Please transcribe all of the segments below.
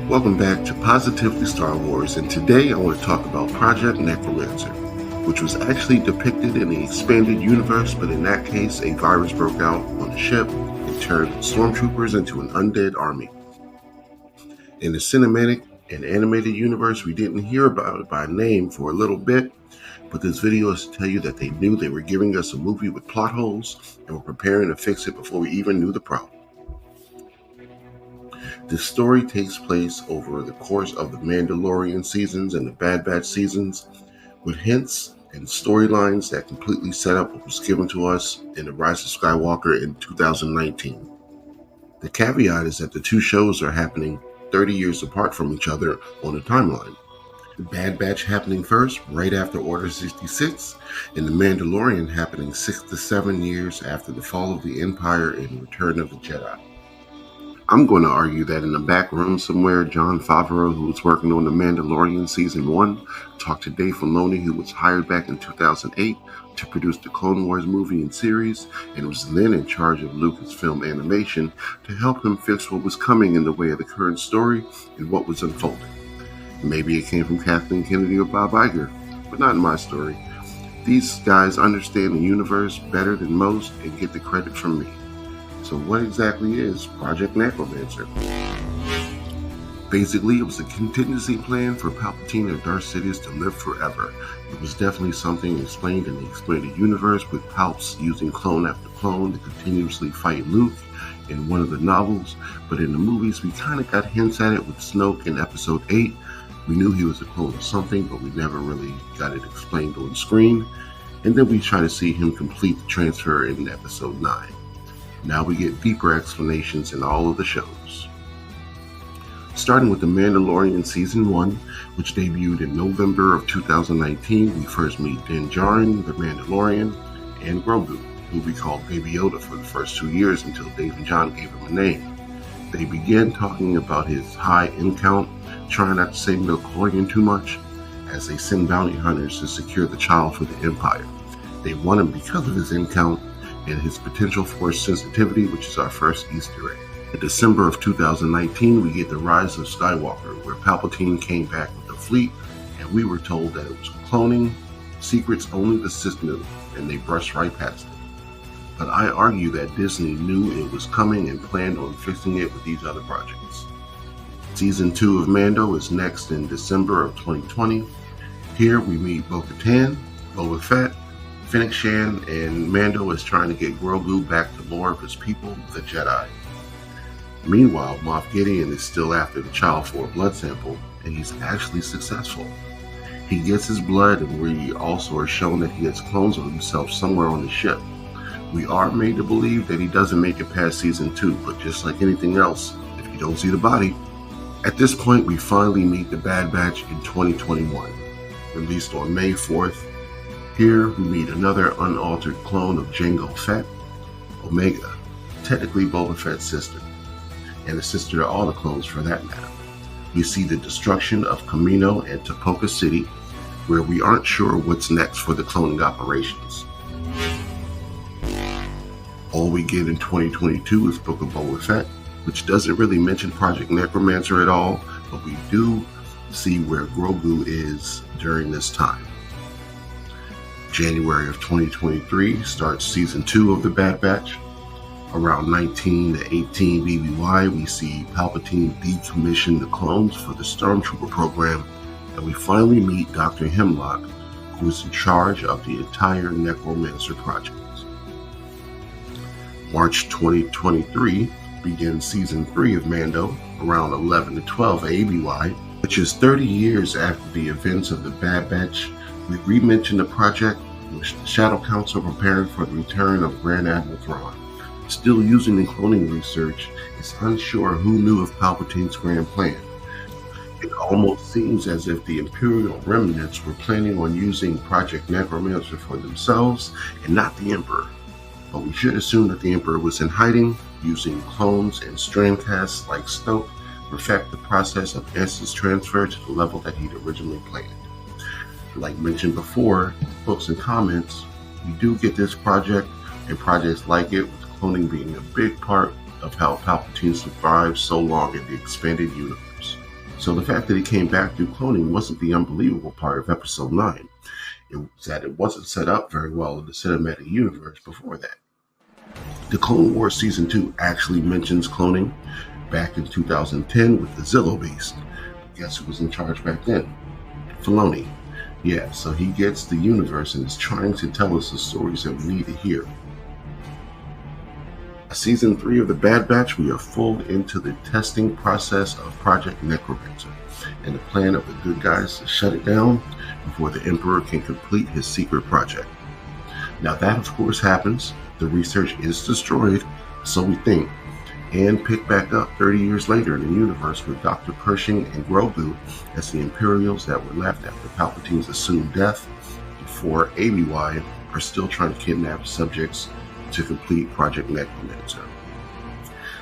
Welcome back to Positively Star Wars, and today I want to talk about Project Necromancer, which was actually depicted in the expanded universe, but in that case, a virus broke out on the ship and turned stormtroopers into an undead army. In the cinematic and animated universe, we didn't hear about it by name for a little bit, but this video is to tell you that they knew they were giving us a movie with plot holes and were preparing to fix it before we even knew the problem. This story takes place over the course of the Mandalorian seasons and the Bad Batch seasons, with hints and storylines that completely set up what was given to us in The Rise of Skywalker in 2019. The caveat is that the two shows are happening 30 years apart from each other on the timeline. The Bad Batch happening first, right after Order 66, and The Mandalorian happening 6 to 7 years after the fall of the Empire and Return of the Jedi. I'm going to argue that in the back room somewhere, Jon Favreau, who was working on The Mandalorian Season 1, talked to Dave Filoni, who was hired back in 2008 to produce the Clone Wars movie and series, and was then in charge of Lucasfilm Animation to help him fix what was coming in the way of the current story and what was unfolding. Maybe it came from Kathleen Kennedy or Bob Iger, but not in my story. These guys understand the universe better than most and get the credit from me. So what exactly is Project Necromancer? Basically, it was a contingency plan for Palpatine and Darth Sidious to live forever. It was definitely something explained in the expanded universe, with Palps using clone after clone to continuously fight Luke in one of the novels, but in the movies we kind of got hints at it with Snoke in Episode 8. We knew he was a clone of something, but we never really got it explained on screen, and then we try to see him complete the transfer in Episode 9. Now we get deeper explanations in all of the shows. Starting with The Mandalorian Season 1, which debuted in November of 2019, we first meet Din Djarin, the Mandalorian, and Grogu, who we called Baby Yoda for the first 2 years until Dave and John gave him a name. They begin talking about his high ink count, trying not to say midichlorian too much, as they send bounty hunters to secure the child for the Empire. They want him because of his ink count and his potential force sensitivity, which is our first Easter egg. In December of 2019, we get The Rise of Skywalker, where Palpatine came back with the fleet, and we were told that it was cloning, secrets only the Sith knew, and they brushed right past it. But I argue that Disney knew it was coming and planned on fixing it with these other projects. Season 2 of Mando is next in December of 2020. Here we meet Bo-Katan, Boba Fett, Fennec Shan, and Mando is trying to get Grogu back to lore of his people, the Jedi. Meanwhile, Moff Gideon is still after the child for a blood sample, and he's actually successful. He gets his blood, and we also are shown that he has clones of himself somewhere on the ship. We are made to believe that he doesn't make it past Season 2, but just like anything else, if you don't see the body. At this point, we finally meet the Bad Batch in 2021, released on May 4th. Here, we meet another unaltered clone of Jango Fett, Omega, technically Boba Fett's sister, and a sister to all the clones for that matter. We see the destruction of Kamino and Topoka City, where we aren't sure what's next for the cloning operations. All we get in 2022 is Book of Boba Fett, which doesn't really mention Project Necromancer at all, but we do see where Grogu is during this time. January of 2023 starts Season 2 of The Bad Batch. Around 19 to 18 BBY, we see Palpatine decommission the clones for the Stormtrooper program, and we finally meet Dr. Hemlock, who is in charge of the entire Necromancer project. March 2023 begins Season 3 of Mando, around 11 to 12 ABY, which is 30 years after the events of The Bad Batch. We re-mention the project, which the Shadow Council preparing for the return of Grand Admiral Thrawn. Still using the cloning research, it's unsure who knew of Palpatine's grand plan. It almost seems as if the Imperial remnants were planning on using Project Necromancer for themselves and not the Emperor. But we should assume that the Emperor was in hiding, using clones and strandcasts like Snoke to perfect the process of essence transfer to the level that he'd originally planned. Like mentioned before, books and comments, we do get this project and projects like it, with cloning being a big part of how Palpatine survived so long in the expanded universe. So the fact that he came back through cloning wasn't the unbelievable part of Episode 9. It was that it wasn't set up very well in the cinematic universe before that. The Clone Wars Season 2 actually mentions cloning back in 2010 with the Zillo Beast. Guess who was in charge back then? Filoni. Yeah, so he gets the universe and is trying to tell us the stories that we need to hear. Season 3 of The Bad Batch, we are full into the testing process of Project Necromancer and the plan of the good guys to shut it down before the Emperor can complete his secret project. Now that of course happens, the research is destroyed, so we think, and pick back up 30 years later in the universe with Dr. Pershing and Grogu as the Imperials that were left after Palpatine's assumed death, before ABY are still trying to kidnap subjects to complete Project Necromancer.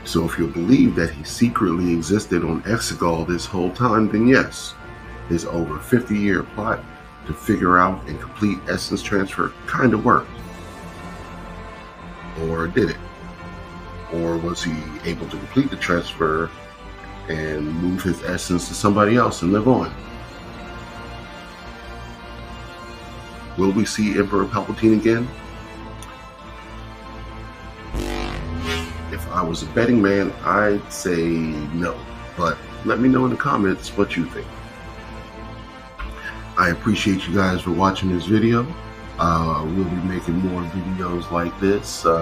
So if you believe that he secretly existed on Exegol this whole time, then yes, his over 50-year plot to figure out and complete essence transfer kind of worked. Or did it? Or was he able to complete the transfer and move his essence to somebody else and live on? Will we see Emperor Palpatine again? If I was a betting man, I'd say no. But let me know in the comments what you think. I appreciate you guys for watching this video. We'll be making more videos like this for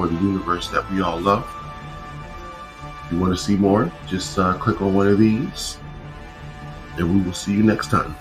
the universe that we all love. If you want to see more, just click on one of these, and we will see you next time.